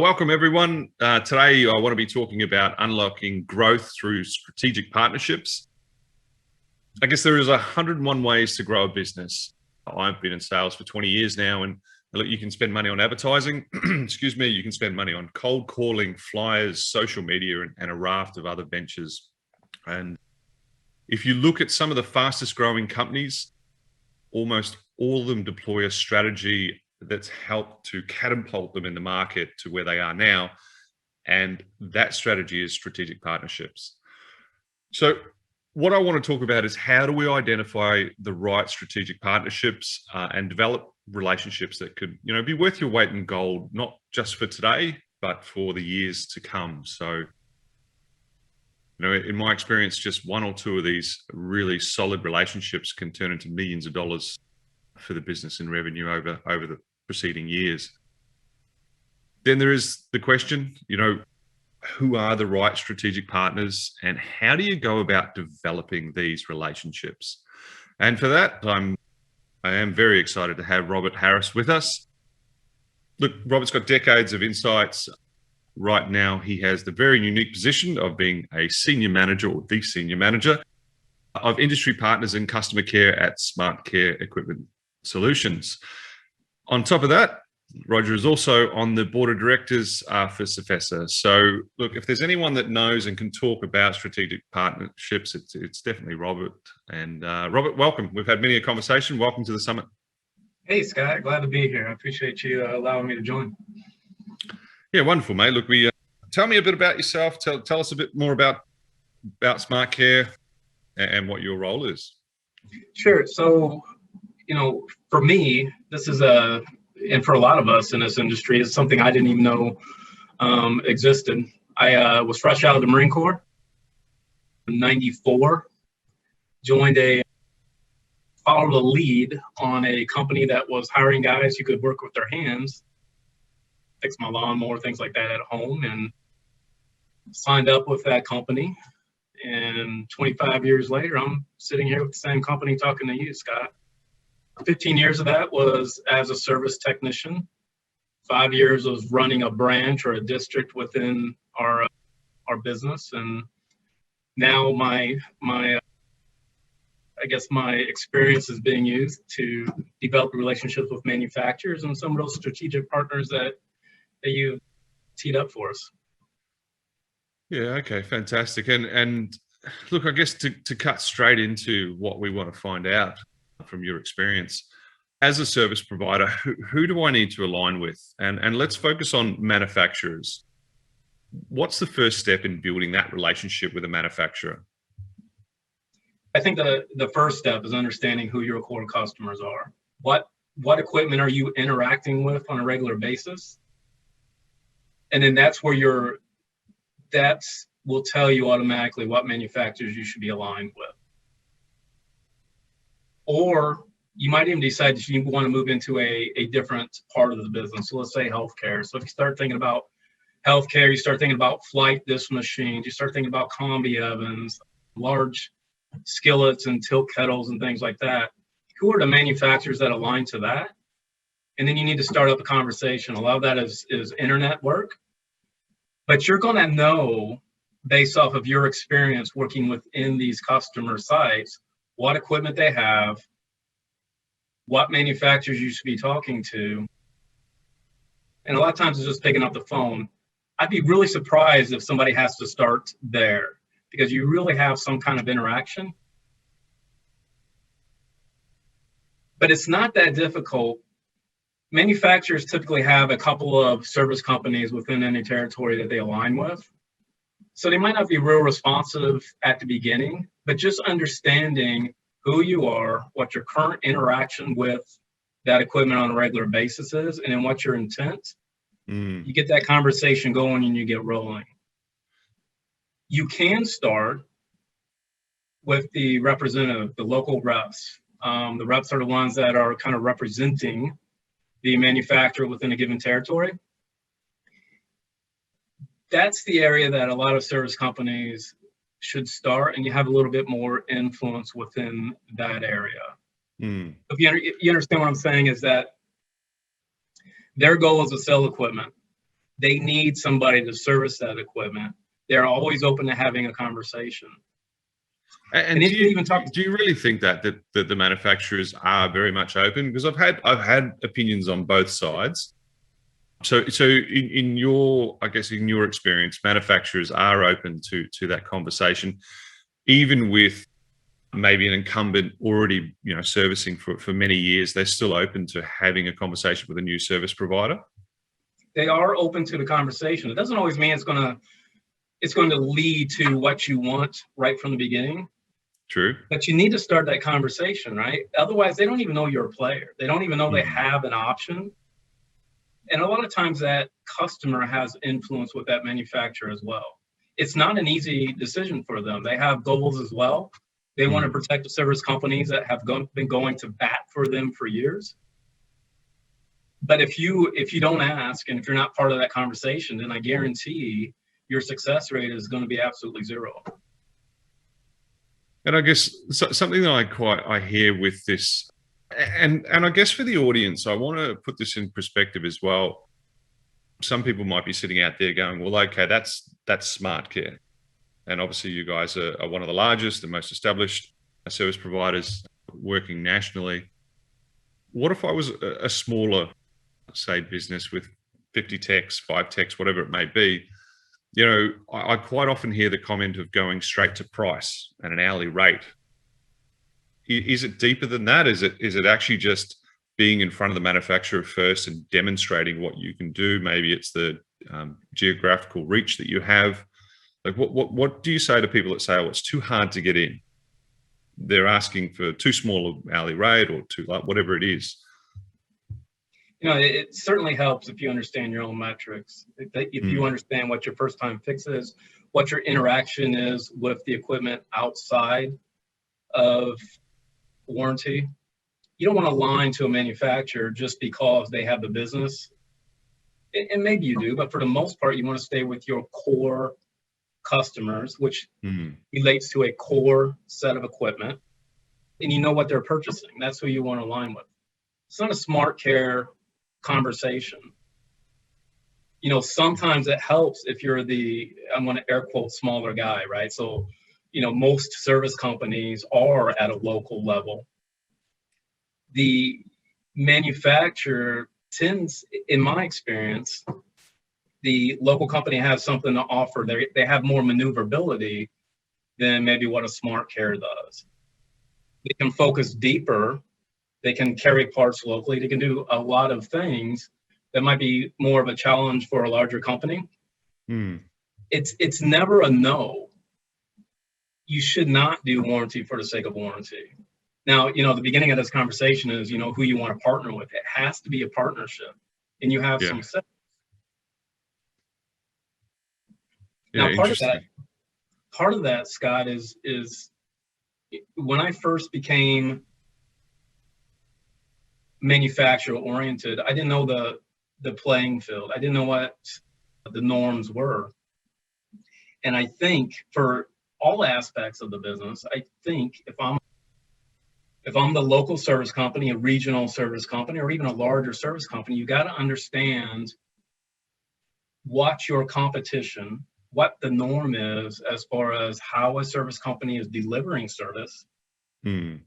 welcome everyone. Today I want to be talking about unlocking growth through strategic partnerships. I guess there is 101 ways to grow a business. I've been in sales for 20 years now, and look, you can spend money on advertising, excuse me, you can spend money on cold calling, flyers, social media, and a raft of other ventures. And if you look at some of the fastest growing companies, almost all of them deploy a strategy that's helped to catapult them in the market to where they are now. And that strategy is strategic partnerships. So what I want to talk about is how do we identify the right strategic partnerships and develop relationships that could, be worth your weight in gold, not just for today, but for the years to come. So, in my experience, just one or two of these really solid relationships can turn into millions of dollars for the business in revenue over the preceding years. Then there is the question, who are the right strategic partners and how do you go about developing these relationships? And for that, I am very excited to have Robert Harris with us. Look, Robert's got decades of insights. Right now, he has the very unique position of being a senior manager or the senior manager of industry partners and customer care at Smart Care Equipment Solutions. On top of that, Roger is also on the board of directors for CFESA. So look, if there's anyone that knows and can talk about strategic partnerships, it's definitely Robert. And Robert, welcome. We've had many a conversation. Welcome to the summit. Hey, Scott. Glad to be here. I appreciate you allowing me to join. Yeah, wonderful, mate. Look, tell me a bit about yourself. Tell us a bit more about Smart Care and what your role is. Sure. So, for me, this is and for a lot of us in this industry, it's something I didn't even know existed. I was fresh out of the Marine Corps in '94, followed a lead on a company that was hiring guys who could work with their hands, fix my lawnmower, things like that at home, and signed up with that company. And 25 years later, I'm sitting here with the same company talking to you, Scott. 15 years of that was as a service technician. 5 years was running a branch or a district within our business. And now my experience is being used to develop relationships with manufacturers and some of those strategic partners that you teed up for us. Yeah, okay, fantastic. And look, I guess to cut straight into what we want to find out from your experience, as a service provider, who do I need to align with? And let's focus on manufacturers. What's the first step in building that relationship with a manufacturer? I think the first step is understanding who your core customers are. What equipment are you interacting with on a regular basis? And then that will tell you automatically what manufacturers you should be aligned with. Or you might even decide that you want to move into a different part of the business. So let's say healthcare. So if you start thinking about healthcare, you start thinking about flight disc machines, you start thinking about combi ovens, large skillets and tilt kettles and things like that. Who are the manufacturers that align to that? And then you need to start up a conversation. A lot of that is internet work. But you're going to know, based off of your experience working within these customer sites, what equipment they have, what manufacturers you should be talking to. And a lot of times it's just picking up the phone. I'd be really surprised if somebody has to start there because you really have some kind of interaction. But it's not that difficult. Manufacturers typically have a couple of service companies within any territory that they align with. So they might not be real responsive at the beginning, but just understanding who you are, what your current interaction with that equipment on a regular basis is, and then what your intent, you get that conversation going and you get rolling. You can start with the representative, the local reps. The reps are the ones that are kind of representing the manufacturer within a given territory. That's the area that a lot of service companies should start, and you have a little bit more influence within that area. If you understand what I'm saying, is that their goal is to sell equipment. they need somebody to service that equipment, they're always open to having a conversation. And do you really think that the manufacturers are very much open? Because I've had opinions on both sides. So in your, I guess, in your experience, manufacturers are open to that conversation, even with maybe an incumbent already, servicing for many years. They're still open to having a conversation with a new service provider. They are open to the conversation. It doesn't always mean it's going to lead to what you want right from the beginning. True. But you need to start that conversation, right? Otherwise, they don't even know you're a player. They don't even know they have an option. And a lot of times that customer has influence with that manufacturer as well. It's not an easy decision for them. They have goals as well. They want to protect the service companies that have been going to bat for them for years. But if you don't ask, and if you're not part of that conversation, then I guarantee your success rate is going to be absolutely zero. And I guess something that I hear with this, and I guess for the audience, I want to put this in perspective as well. Some people might be sitting out there going, well, okay, that's smart care. And obviously you guys are one of the largest and most established service providers working nationally. What if I was a smaller, say, business with 50 techs, 5 techs, whatever it may be? I quite often hear the comment of going straight to price and an hourly rate. Is it deeper than that? Is it actually just being in front of the manufacturer first and demonstrating what you can do? Maybe it's the geographical reach that you have. Like, what do you say to people that say, oh, it's too hard to get in? They're asking for too small an hourly rate or too low, whatever it is. It certainly helps if you understand your own metrics. If you understand what your first time fix is, what your interaction is with the equipment outside of warranty. You don't want to lie to a manufacturer just because they have the business. And maybe you do, but for the most part, you want to stay with your core customers, which relates to a core set of equipment, and you know what they're purchasing. That's who you want to align with. It's not a smart care conversation. Sometimes it helps if you're I'm going to air quote smaller guy, right? So, most service companies are at a local level. The manufacturer tends, in my experience, the local company has something to offer. They have more maneuverability than maybe what a smart care does. They can focus deeper. They can carry parts locally. They can do a lot of things that might be more of a challenge for a larger company. It's never a no. You should not do warranty for the sake of warranty. Now, the beginning of this conversation is, who you want to partner with. It has to be a partnership, and you have some set. Now, part of that, Scott, is when I first became manufacturer oriented, I didn't know the playing field. I didn't know what the norms were. And I think for all aspects of the business, I think if I'm the local service company, a regional service company, or even a larger service company, you got to understand what your competition, what the norm is as far as how a service company is delivering service.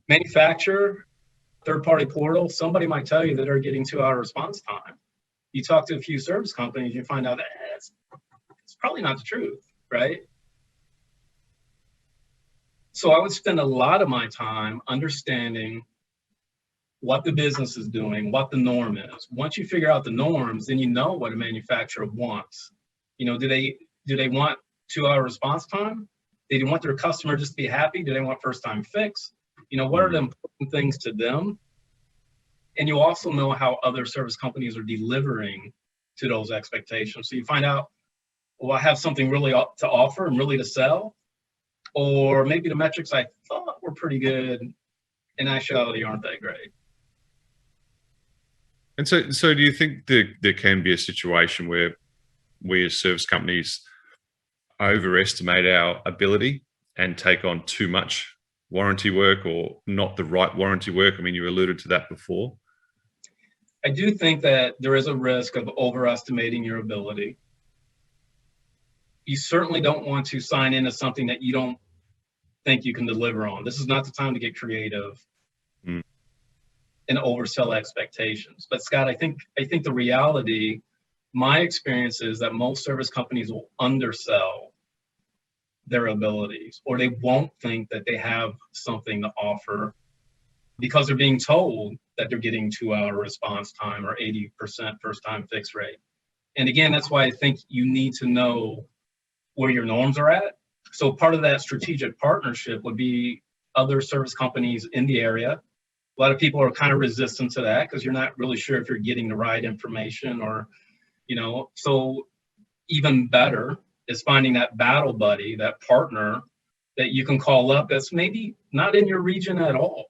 Manufacturer, third-party portal, somebody might tell you that they're getting 2-hour response time. You talk to a few service companies, you find out that it's probably not the truth, right? So I would spend a lot of my time understanding what the business is doing, what the norm is. Once you figure out the norms, then you know what a manufacturer wants. Do they want 2-hour response time? Do they want their customer just to be happy? Do they want first-time fix? What are the important things to them? And you also know how other service companies are delivering to those expectations. So you find out, well, I have something really to offer and really to sell, or maybe the metrics I thought were pretty good in actuality aren't that great. And so do you think there can be a situation where we as service companies overestimate our ability and take on too much warranty work or not the right warranty work? I mean, you alluded to that before. I do think that there is a risk of overestimating your ability. you certainly don't want to sign into something that you don't think you can deliver on. This is not the time to get creative Mm. and oversell expectations. But Scott, I think the reality, my experience is that most service companies will undersell their abilities, or they won't think that they have something to offer because they're being told that they're getting 2-hour response time or 80% first time fix rate. And again, that's why I think you need to know where your norms are at. So part of that strategic partnership would be other service companies in the area. A lot of people are kind of resistant to that because you're not really sure if you're getting the right information, or, so even better is finding that battle buddy, that partner that you can call up that's maybe not in your region at all,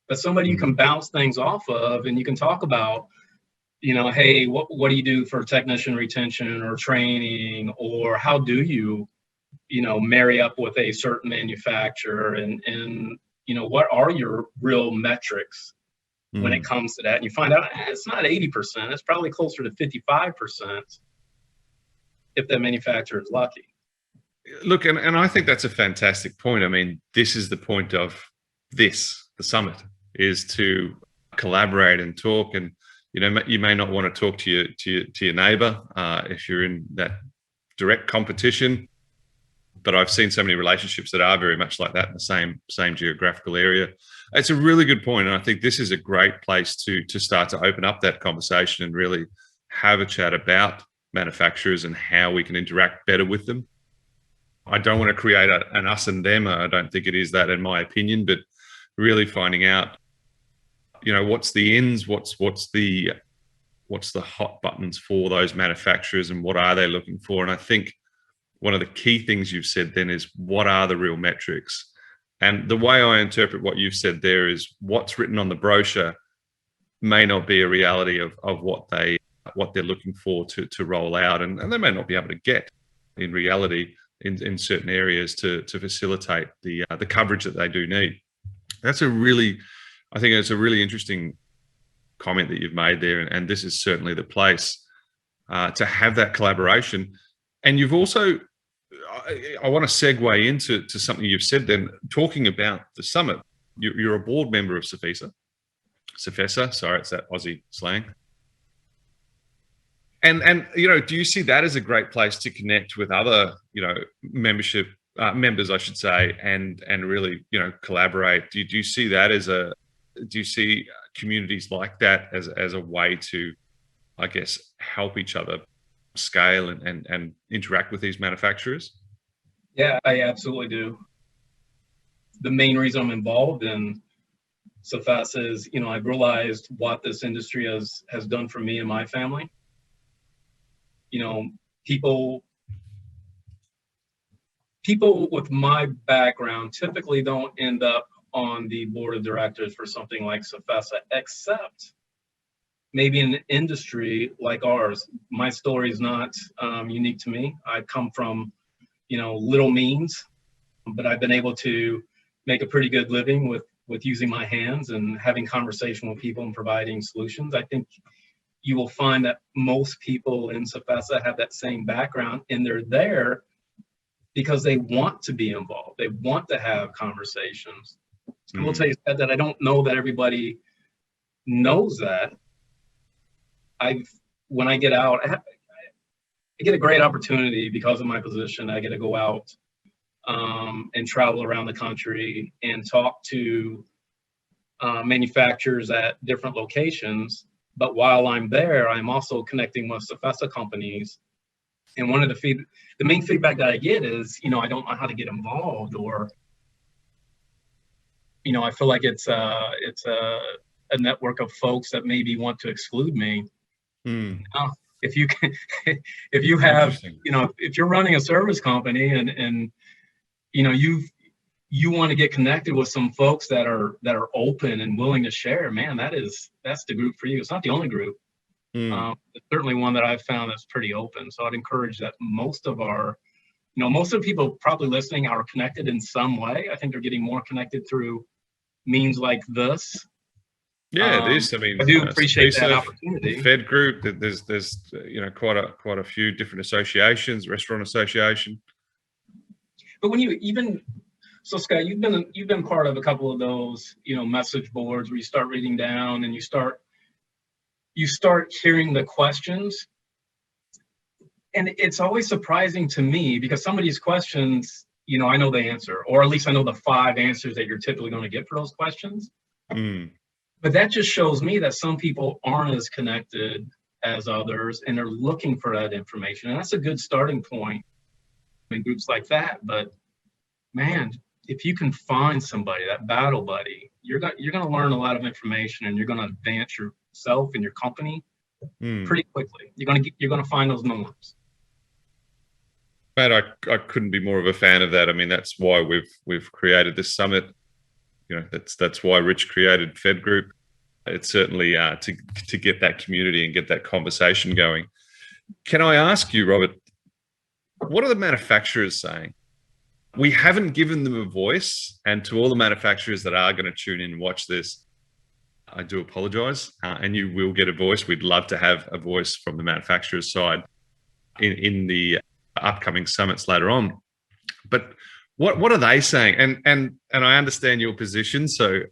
but somebody you can bounce things off of, and you can talk about, hey, what do you do for technician retention or training, or how do you, marry up with a certain manufacturer, and what are your real metrics when it comes to that? And you find out it's not 80%, it's probably closer to 55% if that manufacturer is lucky. Look, and I think that's a fantastic point. I mean, this is the point of the summit, is to collaborate and talk. And you may not want to talk to your neighbor if you're in that direct competition, but I've seen so many relationships that are very much like that in the same geographical area. It's a really good point, and I think this is a great place to start to open up that conversation and really have a chat about manufacturers and how we can interact better with them. I don't want to create an us and them. I don't think it is that, in my opinion, but really finding out, what's the ins, what's the hot buttons for those manufacturers, and what are they looking for. And I think one of the key things you've said then is, what are the real metrics? And the way I interpret what you've said there is, what's written on the brochure may not be a reality of what they're looking for to roll out, and they may not be able to get in reality in certain areas to facilitate the coverage that they do need. I think it's a really interesting comment that you've made there, and this is certainly the place to have that collaboration. And you've also, I want to segue into something you've said then, talking about the summit. You're a board member of CFESA, sorry, it's that Aussie slang. And do you see that as a great place to connect with other, membership members, I should say, and really, collaborate? Do you see that do you see communities like that as a way to, I guess, help each other scale and interact with these manufacturers? Yeah, I absolutely do. The main reason I'm involved in CFESA is, I've realized what this industry has done for me and my family. People with my background typically don't end up on the board of directors for something like CFESA, except maybe in an industry like ours. My story is not unique to me. I come from, little means, but I've been able to make a pretty good living with using my hands and having conversation with people and providing solutions. I think you will find that most people in CFESA have that same background, and they're there because they want to be involved. They want to have conversations. I will tell you that I don't know that everybody knows that. When I get out, I get a great opportunity because of my position. I get to go out and travel around the country and talk to manufacturers at different locations. But while I'm there, I'm also connecting with CFESA companies. And one of the main feedback that I get is, I don't know how to get involved, or, I feel like it's a network of folks that maybe want to exclude me. If you have, if you're running a service company and you want to get connected with some folks that are open and willing to share, man, that's the group for you. It's not the only group. It's certainly one that I've found that's pretty open. So I'd encourage that most of the people probably listening are connected in some way. I think they're getting more connected through means like this. Yeah, it is. I mean, I do appreciate that CFESA, opportunity. Fed Group. There's quite a few different associations, Restaurant Association. But when you even so, Scott, you've been part of a couple of those, message boards where you start reading down and you start hearing the questions. And it's always surprising to me because some of these questions, I know the answer, or at least I know the 5 answers that you're typically going to get for those questions. Mm. But that just shows me that some people aren't as connected as others and they're looking for that information. And that's a good starting point in groups like that. But man, if you can find somebody, that battle buddy, you're going to learn a lot of information and you're going to advance yourself and your company pretty quickly. You're going to find those norms. Matt, I couldn't be more of a fan of that. I mean, that's why we've created this summit. That's why Rich created Fed Group. It's certainly to get that community and get that conversation going. Can I ask you, Robert, what are the manufacturers saying? We haven't given them a voice, and to all the manufacturers that are going to tune in and watch this, I do apologize, and you will get a voice. We'd love to have a voice from the manufacturer's side in the upcoming summits later on. But what are they saying? And I understand your position, so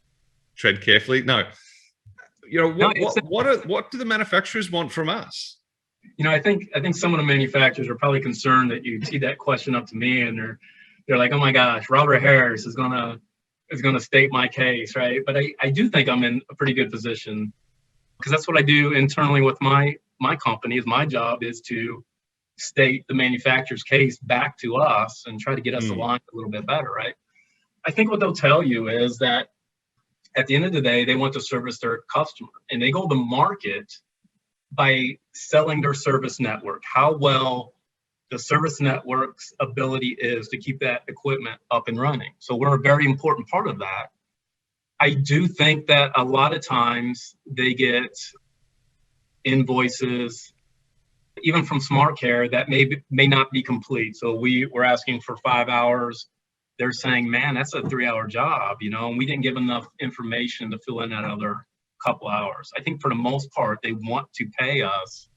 tread carefully. No, what do the manufacturers want from us? I think some of the manufacturers are probably concerned that you tee that question up to me, and they're like, oh my gosh, Robert Harris is gonna state my case, right? But I do think I'm in a pretty good position because that's what I do internally with my company. Is my job is to state the manufacturer's case back to us and try to get us aligned a little bit better, right? I think what they'll tell you is that at the end of the day, they want to service their customer, and they go to market by selling their service network, how well the service network's ability is to keep that equipment up and running. So we're a very important part of that. I do think that a lot of times they get invoices, even from SmartCare, that may not be complete. So we're asking for 5 hours. They're saying, man, that's a 3-hour job, and we didn't give enough information to fill in that other couple hours. I think for the most part, they want to pay us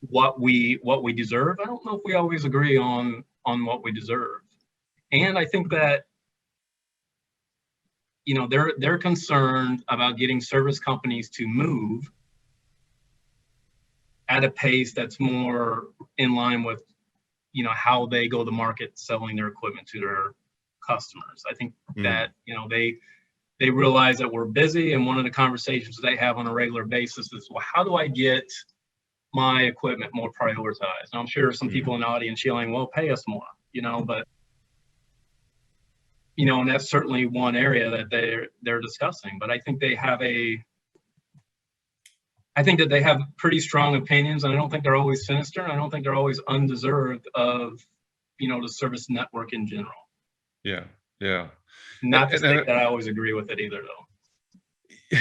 what we deserve. I don't know if we always agree on what we deserve. And I think that, they're concerned about getting service companies to move at a pace that's more in line with, how they go to market selling their equipment to their customers. I think that, they realize that we're busy, and one of the conversations they have on a regular basis is, well, how do I get my equipment more prioritized? And I'm sure some people in the audience yelling, well, pay us more, but, and that's certainly one area that they're discussing. But I think they have pretty strong opinions, and I don't think they're always sinister. And I don't think they're always undeserved of, the service network in general. Yeah. Yeah. Not to say that I always agree with it either, though.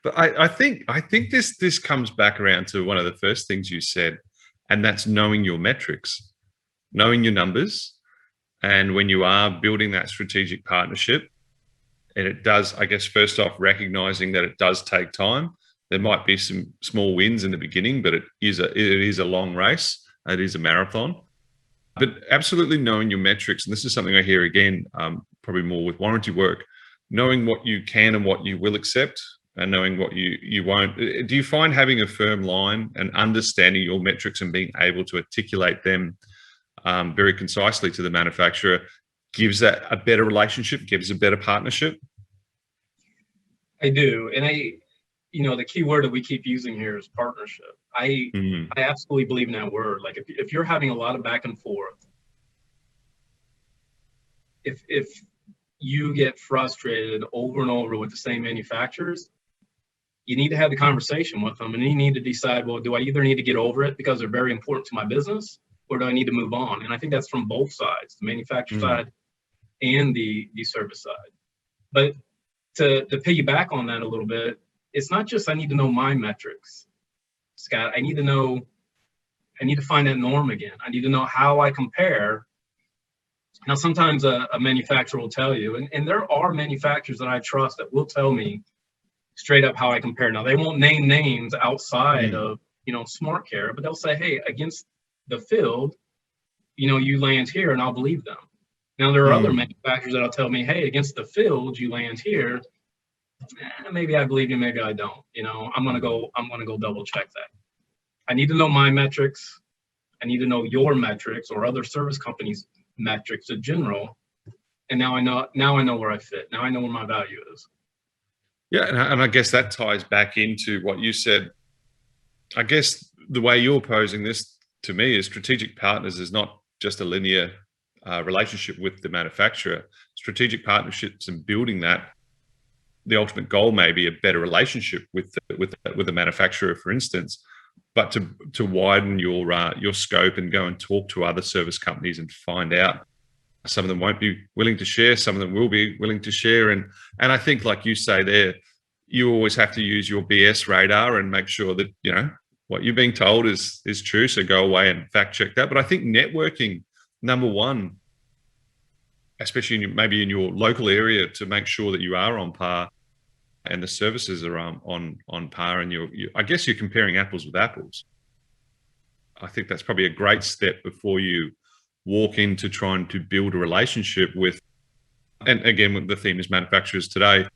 But I think this comes back around to one of the first things you said, and that's knowing your metrics, knowing your numbers. And when you are building that strategic partnership, and it does, I guess, first off, recognizing that it does take time. There might be some small wins in the beginning, but it is a long race. It is a marathon. But absolutely knowing your metrics, and this is something I hear again, probably more with warranty work, knowing what you can and what you will accept, and knowing what you won't. Do you find having a firm line and understanding your metrics and being able to articulate them very concisely to the manufacturer gives that a better relationship, gives a better partnership? I do. And the key word that we keep using here is partnership. I absolutely believe in that word. Like if you're having a lot of back and forth, if you get frustrated over and over with the same manufacturers, you need to have the conversation with them, and you need to decide, well, do I either need to get over it because they're very important to my business, or do I need to move on? And I think that's from both sides, the manufacturer side and the service side. But to piggyback on that a little bit, it's not just I need to know my metrics, Scott. I need to find that norm again. I need to know how I compare Now, sometimes a manufacturer will tell you, and there are manufacturers that I trust that will tell me straight up how I compare. Now, they won't name names outside of, Smart Care, but they'll say, hey, against the field, you land here, and I'll believe them. Now, there are other manufacturers that'll tell me, hey, against the field, you land here. Maybe I believe you, maybe I don't. I'm gonna go double check that. I need to know my metrics. I need to know your metrics or other service companies' metrics in general. And now I know where I fit. Now I know where my value is. Yeah, and I guess that ties back into what you said. I guess the way you're posing this to me is strategic partners is not just a linear relationship with the manufacturer. Strategic partnerships and building that, the ultimate goal may be a better relationship with the manufacturer, for instance, but to widen your scope and go and talk to other service companies and find out. Some of them won't be willing to share, some of them will be willing to share. And I think, like you say there, you always have to use your BS radar and make sure that, what you're being told is true. So go away and fact check that. But I think networking, number one, especially maybe in your local area, to make sure that you are on par and the services are on par, and I guess you're comparing apples with apples. I think that's probably a great step before you walk into trying to build a relationship with, and again, the theme is manufacturers today.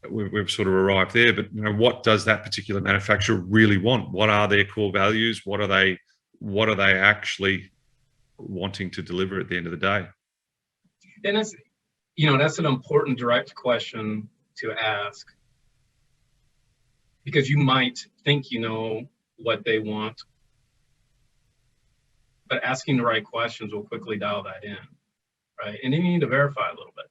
We've sort of arrived there, but what does that particular manufacturer really want? What are their core values? What are they actually wanting to deliver at the end of the day? And that's an important direct question to ask, because you might think you know what they want, but asking the right questions will quickly dial that in, right? And then you need to verify a little bit.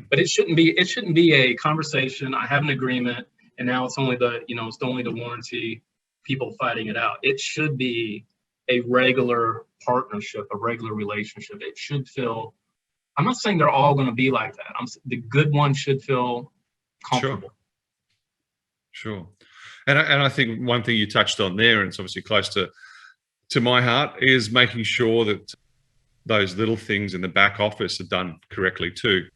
But it shouldn't be a conversation. I have an agreement, and now it's only the warranty people fighting it out. It should be a regular partnership, a regular relationship. It should feel. I'm not saying they're all going to be like that. The good one should feel comfortable. Sure. And I think one thing you touched on there, and it's obviously close to my heart, is making sure that those little things in the back office are done correctly too.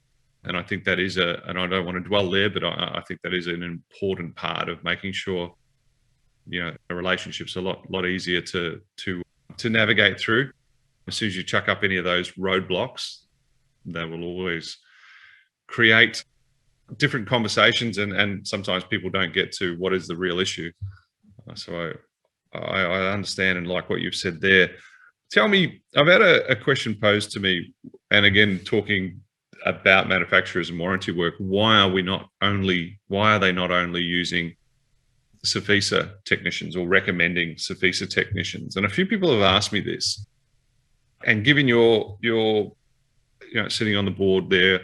And I think that is and I don't want to dwell there, but I think that is an important part of making sure, a relationship's a lot easier to navigate through. As soon as you chuck up any of those roadblocks, they will always create different conversations, and sometimes people don't get to what is the real issue. So I understand and like what you've said there. Tell me, I've had a question posed to me, and again, talking about manufacturers and warranty work, why are they not only using CFESA technicians or recommending CFESA technicians? And a few people have asked me this, and given your sitting on the board there,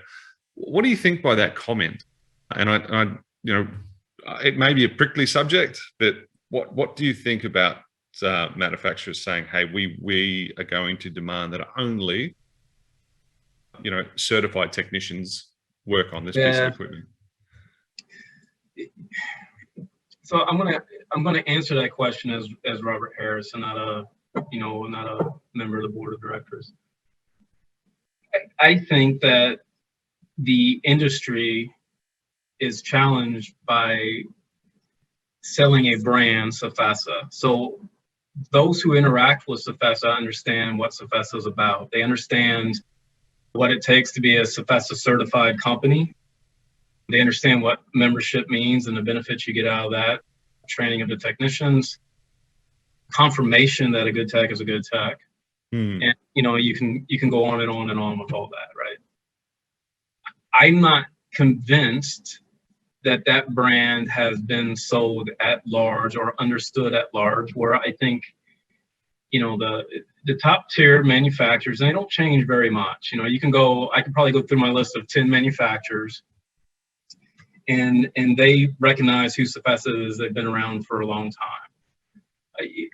what do you think by that comment? And I it may be a prickly subject, but what do you think about manufacturers saying, hey, we are going to demand that only certified technicians work on this piece of equipment? So I'm gonna answer that question as Robert Harris, and not a member of the board of directors. I think that the industry is challenged by selling a brand, CFESA. So those who interact with CFESA understand what CFESA is about. They understand what it takes to be a CFESA certified company. They understand what membership means and the benefits you get out of that, training of the technicians, confirmation that a good tech is a good tech. And you can go on and on and on with all that, right? I'm not convinced that brand has been sold at large or understood at large, where I think the top tier manufacturers, and they don't change very much. I could probably go through my list of 10 manufacturers, and they recognize who CFESA is. They've been around for a long time.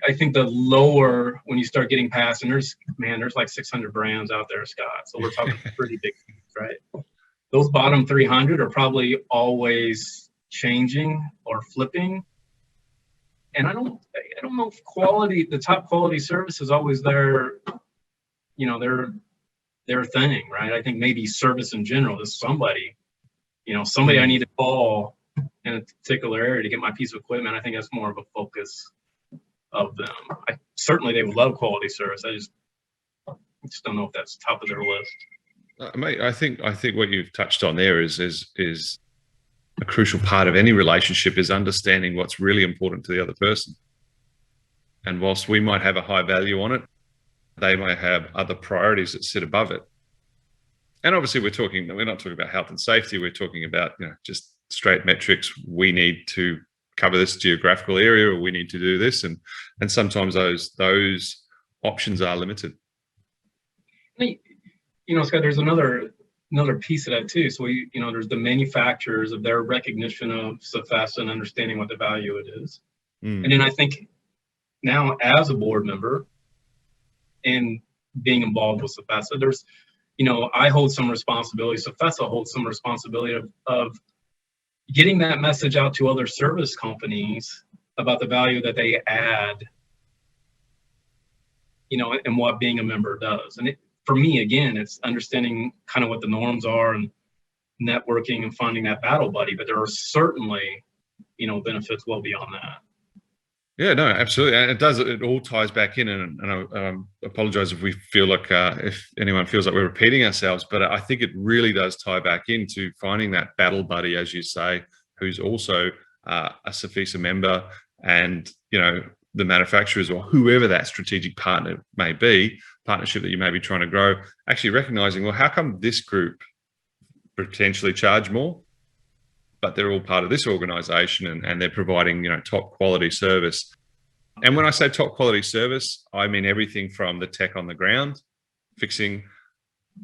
I think the lower, when you start getting past, and there's like 600 brands out there, Scott. So we're talking pretty big things, right? Those bottom 300 are probably always changing or flipping. And I don't know if the top quality service is always there. They're their thing, right? I think maybe service in general is somebody, somebody I need to call in a particular area to get my piece of equipment. I think that's more of a focus of them. Certainly they would love quality service. I just don't know if that's top of their list. Mate, I think what you've touched on there is a crucial part of any relationship is understanding what's really important to the other person. And whilst we might have a high value on it, they may have other priorities that sit above it. And obviously we're not talking about health and safety. We're talking about, just straight metrics. We need to cover this geographical area, or we need to do this. And sometimes those options are limited. Scott, there's another piece of that too. So there's the manufacturers of their recognition of CFESA and understanding what the value it is. And then I think now as a board member and being involved with CFESA, there's, I hold some responsibility. CFESA holds some responsibility of getting that message out to other service companies about the value that they add, and what being a member does. And for me, again, it's understanding kind of what the norms are and networking and finding that battle buddy. But there are certainly, benefits well beyond that. Yeah, no, absolutely. And it all ties back in. And I apologize if we feel like, if anyone feels like we're repeating ourselves, but I think it really does tie back into finding that battle buddy, as you say, who's also a CFESA member, and, the manufacturers or whoever that strategic partnership that you may be trying to grow, actually recognizing, well, how come this group potentially charge more, but they're all part of this organization and they're providing, top quality service. And when I say top quality service, I mean everything from the tech on the ground, fixing,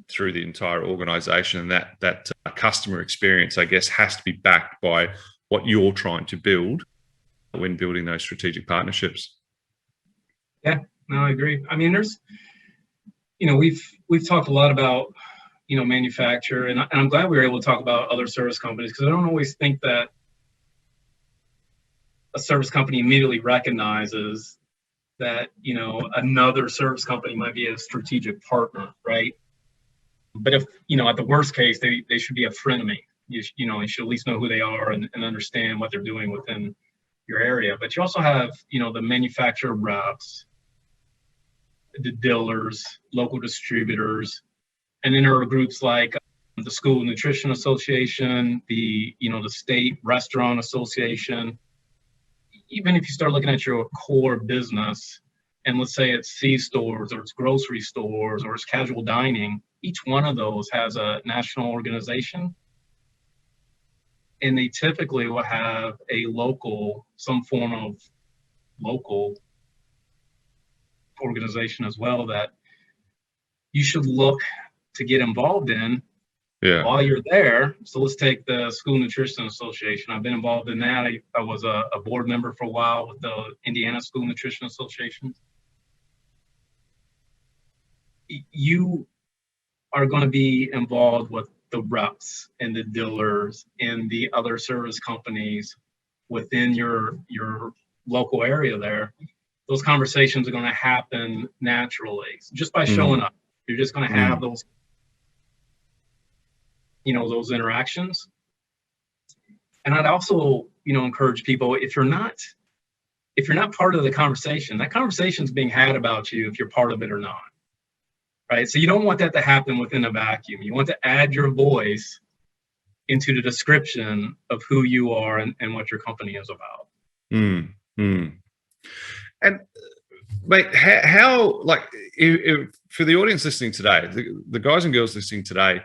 through the entire organization. And that customer experience, I guess, has to be backed by what you're trying to build when building those strategic partnerships. Yeah, no, I agree. I mean, there's, we've talked a lot about, manufacture, and I'm glad we were able to talk about other service companies, because I don't always think that a service company immediately recognizes that, another service company might be a strategic partner, right? But if, at the worst case, they should be a frenemy. You should at least know who they are and understand what they're doing within your area. But you also have, the manufacturer reps, the dealers, local distributors, and then there are groups like the School Nutrition Association, the State Restaurant Association. Even if you start looking at your core business, and let's say it's C-stores, or it's grocery stores, or it's casual dining, each one of those has a national organization. And they typically will have some form of local organization as well that you should look to get involved in while you're there. So let's take the School Nutrition Association. I've been involved in that. I was a board member for a while with the Indiana School Nutrition Association. You are going to be involved with the reps and the dealers and the other service companies within your local area there. Those conversations are going to happen naturally just by showing up. You're just going to have those, those interactions. And I'd also, encourage people, if you're not part of the conversation, that conversation's being had about you if you're part of it or not. Right? So you don't want that to happen within a vacuum. You want to add your voice into the description of who you are and what your company is about. And mate, how like, if, for the audience listening today, the guys and girls listening today,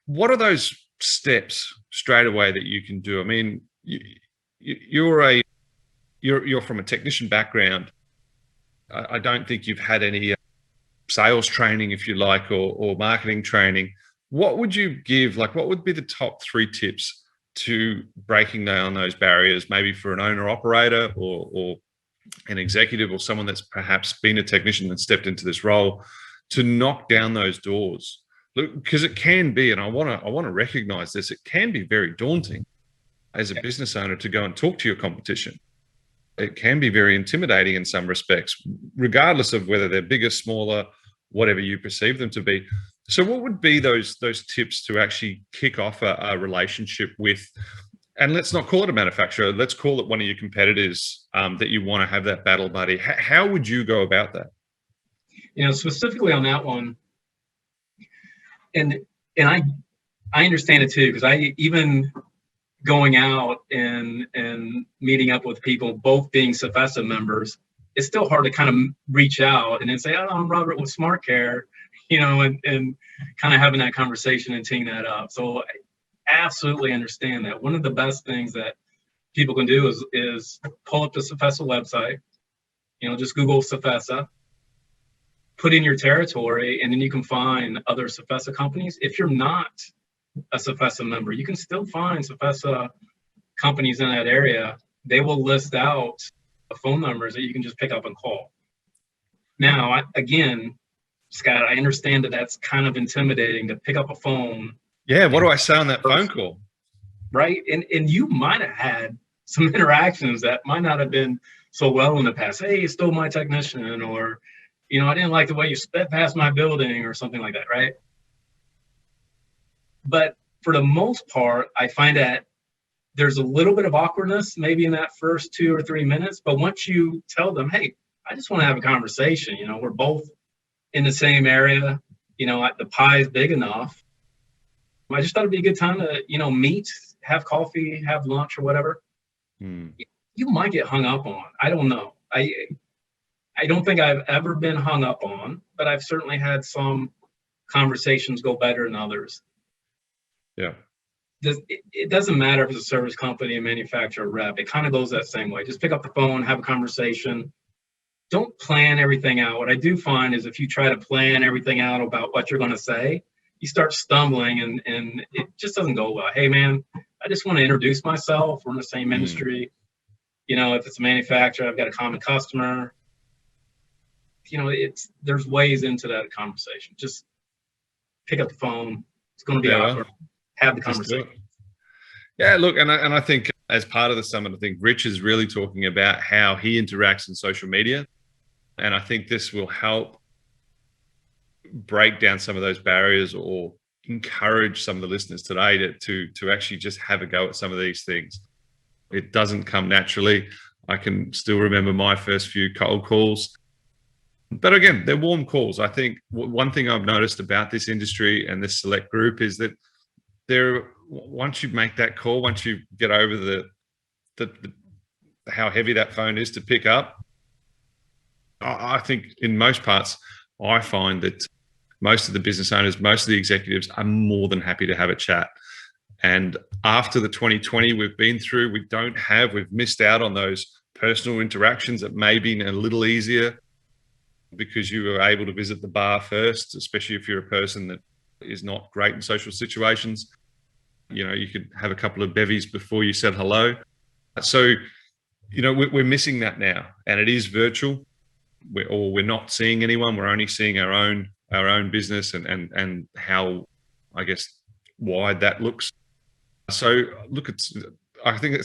what are those steps straight away that you can do? I mean, you're from a technician background. I don't think you've had any sales training, if you like, or marketing training. What would you give? Like, what would be the top 3 tips to breaking down those barriers, maybe for an owner operator or an executive or someone that's perhaps been a technician and stepped into this role, to knock down those doors? Look, because it can be, and I want to recognize this, it can be very daunting as a business owner to go and talk to your competition. It can be very intimidating in some respects, regardless of whether they're bigger, smaller, whatever you perceive them to be. So what would be those tips to actually kick off a relationship with, and let's not call it a manufacturer, let's call it one of your competitors that you want to have that battle buddy. How would you go about that? Specifically on that one, and I understand it too, because I even going out and meeting up with people, both being CFESA members, it's still hard to kind of reach out and then say, "Oh, I'm Robert with Smart Care," and kind of having that conversation and teeing that up. So I absolutely understand that. One of the best things that people can do is pull up the CFESA website, just Google CFESA, put in your territory, and then you can find other CFESA companies. If you're not a CFESA member, you can still find CFESA companies in that area. They will list out the phone numbers that you can just pick up and call. Now, again, Scott, I understand that that's kind of intimidating to pick up a phone. Yeah, what do I say on that phone call? Right, and you might have had some interactions that might not have been so well in the past. Hey, you stole my technician, or I didn't like the way you sped past my building, or something like that, right? But for the most part, I find that there's a little bit of awkwardness maybe in that first 2 or 3 minutes. But once you tell them, hey, I just want to have a conversation, we're both in the same area, the pie is big enough. I just thought it'd be a good time to, meet, have coffee, have lunch or whatever. You might get hung up on. I don't know. I don't think I've ever been hung up on, but I've certainly had some conversations go better than others. Yeah. It doesn't matter if it's a service company, a manufacturer, a rep. It kind of goes that same way. Just pick up the phone, have a conversation. Don't plan everything out. What I do find is if you try to plan everything out about what you're going to say, you start stumbling and it just doesn't go well. Hey, man, I just want to introduce myself. We're in the same industry. If it's a manufacturer, I've got a common customer. There's ways into that conversation. Just pick up the phone. It's going to be awkward. Have the conversation. Yeah, look, and I think as part of the summit, I think Rich is really talking about how he interacts in social media. And I think this will help break down some of those barriers or encourage some of the listeners today to actually just have a go at some of these things. It doesn't come naturally. I can still remember my first few cold calls. But again, they're warm calls. I think one thing I've noticed about this industry and this select group is that once you make that call, once you get over the how heavy that phone is to pick up, I think in most parts, I find that most of the business owners, most of the executives are more than happy to have a chat. And after the 2020 we've been through, we've missed out on those personal interactions that may be a little easier because you were able to visit the bar first, especially if you're a person that is not great in social situations. You could have a couple of bevies before you said hello. So, we're missing that now, and it is virtual. We're not seeing anyone. We're only seeing our own business and how, I guess, wide that looks. So look, I think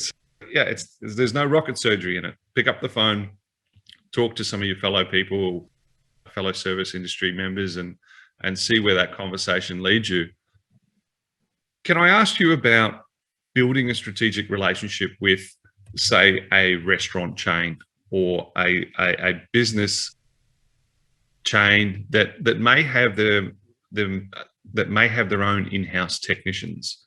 there's no rocket surgery in it. Pick up the phone, talk to some of your fellow people, fellow service industry members, and see where that conversation leads you. Can I ask you about building a strategic relationship with, say, a restaurant chain or a business chain that may have their own in-house technicians?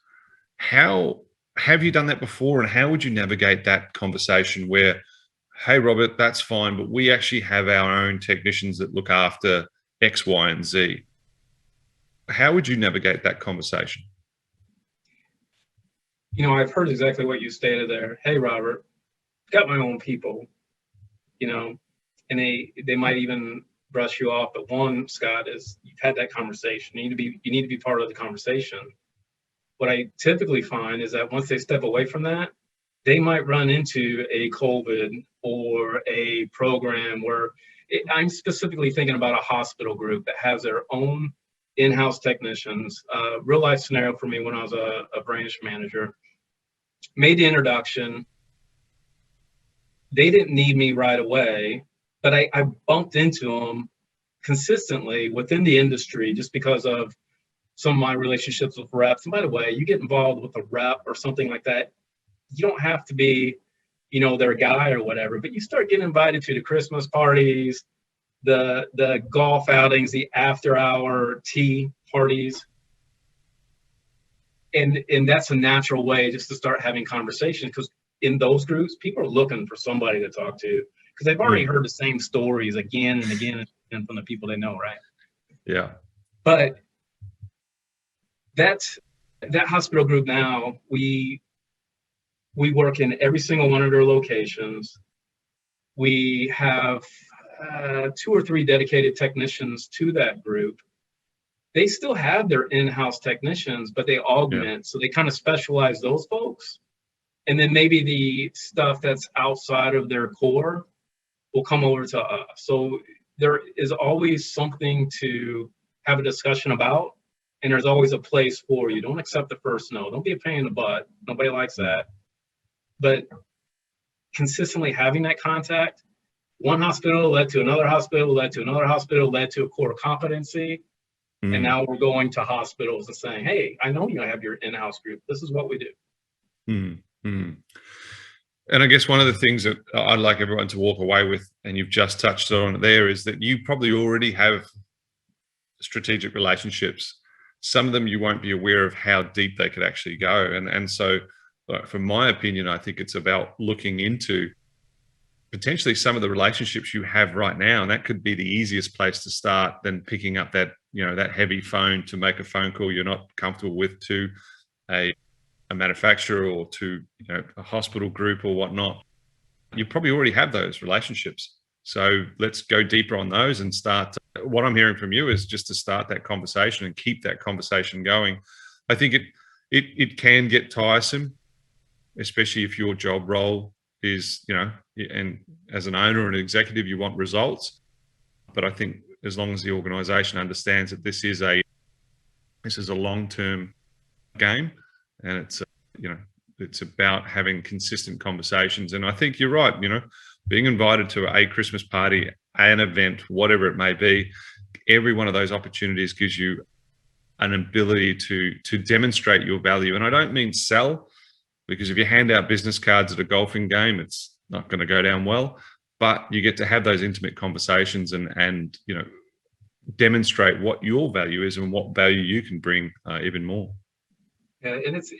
How have you done that before, and how would you navigate that conversation where, hey, Robert, that's fine, but we actually have our own technicians that look after X, Y, and Z? How would you navigate that conversation? I've heard exactly what you stated there. Hey, Robert, got my own people, and they might even brush you off. But one, Scott, is you've had that conversation. You need to be part of the conversation. What I typically find is that once they step away from that, they might run into a COVID or a program where I'm specifically thinking about a hospital group that has their own in-house technicians. Real life scenario for me when I was a branch manager. Made the introduction. They didn't need me right away, but I bumped into them consistently within the industry, just because of some of my relationships with reps. And by the way, you get involved with a rep or something like that, you don't have to be, their guy or whatever, but you start getting invited to the Christmas parties, the golf outings, the after hour tea parties. And that's a natural way just to start having conversations, because in those groups, people are looking for somebody to talk to because they've already heard the same stories again and again and from the people they know, right? Yeah. But that hospital group now, we work in every single one of their locations. We have 2 or 3 dedicated technicians to that group. They still have their in-house technicians, but they augment. So they kind of specialize those folks. And then maybe the stuff that's outside of their core will come over to us. So there is always something to have a discussion about. And there's always a place for you. Don't accept the first no. Don't be a pain in the butt. Nobody likes that. But consistently having that contact, one hospital led to another hospital, led to another hospital, led to a core competency. And now we're going to hospitals and saying, hey, I know you have your in-house group. This is what we do. And I guess one of the things that I'd like everyone to walk away with, and you've just touched on it there, is that you probably already have strategic relationships. Some of them you won't be aware of how deep they could actually go. And so from my opinion, I think it's about looking into potentially some of the relationships you have right now. And that could be the easiest place to start than picking up that, that heavy phone to make a phone call you're not comfortable with to a manufacturer or to a hospital group or whatnot. You probably already have those relationships. So let's go deeper on those and start. What I'm hearing from you is just to start that conversation and keep that conversation going. I think it can get tiresome, especially if your job role is, and as an owner or an executive, you want results. But I think as long as the organization understands that this is a long-term game, and it's about having consistent conversations. And I think you're right, being invited to a Christmas party, an event, whatever it may be, every one of those opportunities gives you an ability to demonstrate your value. And I don't mean sell, because if you hand out business cards at a golfing game, it's not going to go down well. But you get to have those intimate conversations and demonstrate what your value is and what value you can bring even more. Yeah, and it's,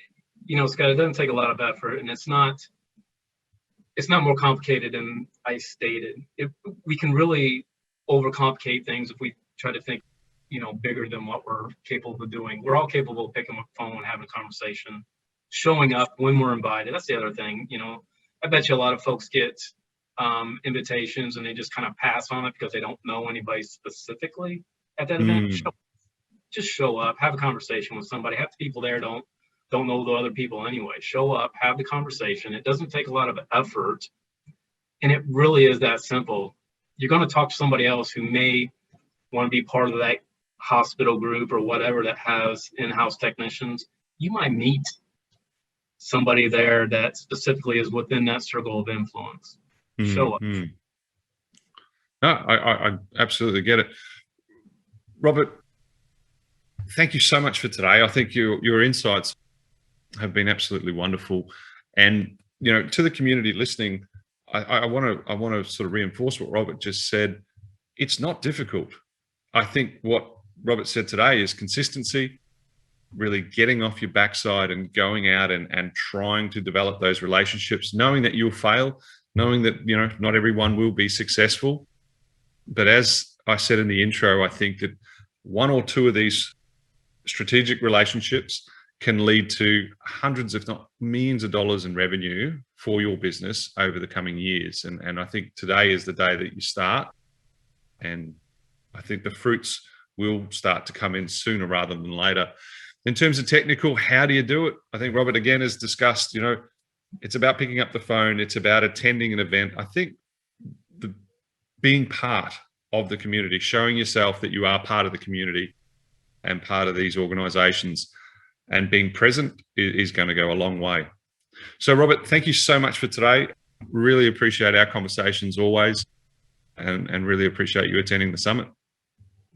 Scott, it doesn't take a lot of effort, and it's not more complicated than I stated. We can really overcomplicate things if we try to think, bigger than what we're capable of doing. We're all capable of picking up a phone, having a conversation, showing up when we're invited. That's the other thing. I bet you a lot of folks get invitations and they just kind of pass on it because they don't know anybody specifically at that event. Just show up, have a conversation with somebody. Half the people there don't know the other people anyway. Show up, have the conversation. It doesn't take a lot of effort, and it really is that simple. You're going to talk to somebody else who may want to be part of that hospital group or whatever that has in-house technicians. You might meet somebody there that specifically is within that circle of influence. Show up. No, I absolutely get it. Robert, thank you so much for today. I think your insights have been absolutely wonderful. And, to the community listening, I want to sort of reinforce what Robert just said. It's not difficult. I think what Robert said today is consistency, really getting off your backside and going out and trying to develop those relationships, knowing that you'll fail, knowing that, not everyone will be successful. But as I said in the intro, I think that 1 or 2 of these strategic relationships can lead to hundreds, if not millions of dollars in revenue for your business over the coming years. And I think today is the day that you start. And I think the fruits will start to come in sooner rather than later. In terms of technical, how do you do it? I think Robert, again, has discussed, it's about picking up the phone. It's about attending an event. I think being part of the community, showing yourself that you are part of the community and part of these organizations, and being present is going to go a long way. So, Robert, thank you so much for today. Really appreciate our conversations always, and really appreciate you attending the summit.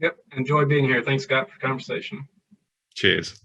Yep. Enjoy being here. Thanks, Scott, for the conversation. Cheers.